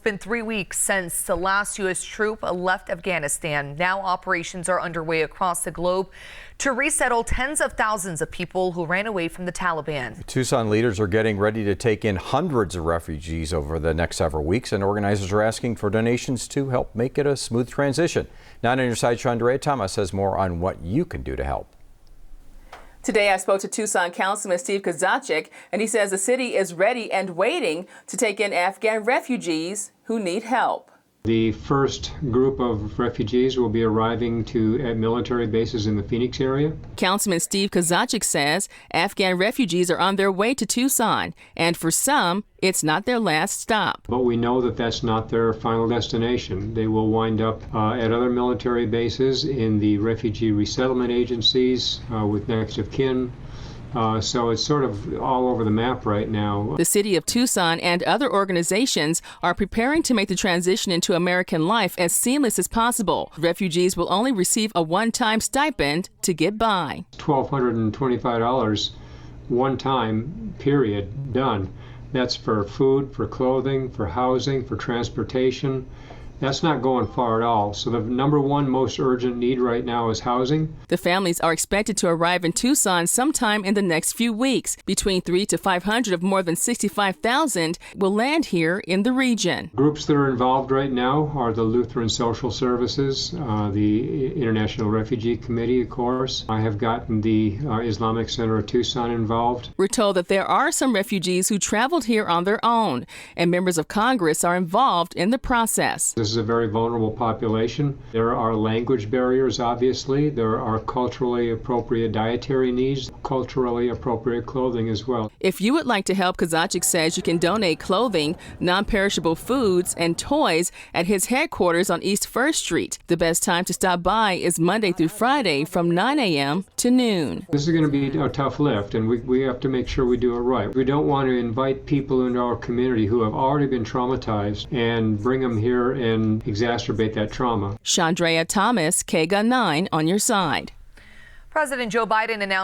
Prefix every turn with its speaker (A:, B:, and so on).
A: been 3 weeks since the last U.S. troop left Afghanistan. Now operations are underway across the globe to resettle tens of thousands of people who ran away from the Taliban.
B: Tucson leaders are getting ready to take in hundreds of refugees over the next several weeks, and organizers are asking for donations to help make it a smooth transition. Now on your side, Chandrea Thomas has more on what you can do to help.
C: Today I spoke to Tucson Councilman Steve Kozaczek, and he says the city is ready and waiting to take in Afghan refugees who need help.
D: The first group of refugees will be arriving at military bases in the Phoenix area.
C: Councilman Steve Kozaczek says Afghan refugees are on their way to Tucson, and for some, it's not their last stop.
D: But we know that that's not their final destination. They will wind up at other military bases, in the refugee resettlement agencies, with next of kin. So it's sort of all over the map right now.
C: The city of Tucson and other organizations are preparing to make the transition into American life as seamless as possible. Refugees will only receive a one-time stipend to get by.
D: $1,225 one time, period, done. That's for food, for clothing, for housing, for transportation. That's not going far at all. So the number one most urgent need right now is housing.
C: The families are expected to arrive in Tucson sometime in the next few weeks. Between 300 to 500 of more than 65,000 will land here in the region.
D: Groups that are involved right now are the Lutheran Social Services, the International Refugee Committee, of course. I have gotten the Islamic Center of Tucson involved.
C: We're told that there are some refugees who traveled here on their own, and members of Congress are involved in the process.
D: This is a very vulnerable population. There are language barriers, obviously. There are culturally appropriate dietary needs, culturally appropriate clothing as well.
C: If you would like to help, Kozaczek says you can donate clothing, non-perishable foods, and toys at his headquarters on East 1st Street. The best time to stop by is Monday through Friday from 9 a.m. to noon.
D: This is going to be a tough lift, and we have to make sure we do it right. We don't want to invite people into our community who have already been traumatized and bring them here and exacerbate that trauma.
C: Chandrea Thomas, KGUN 9 on your side.
A: President Joe Biden announced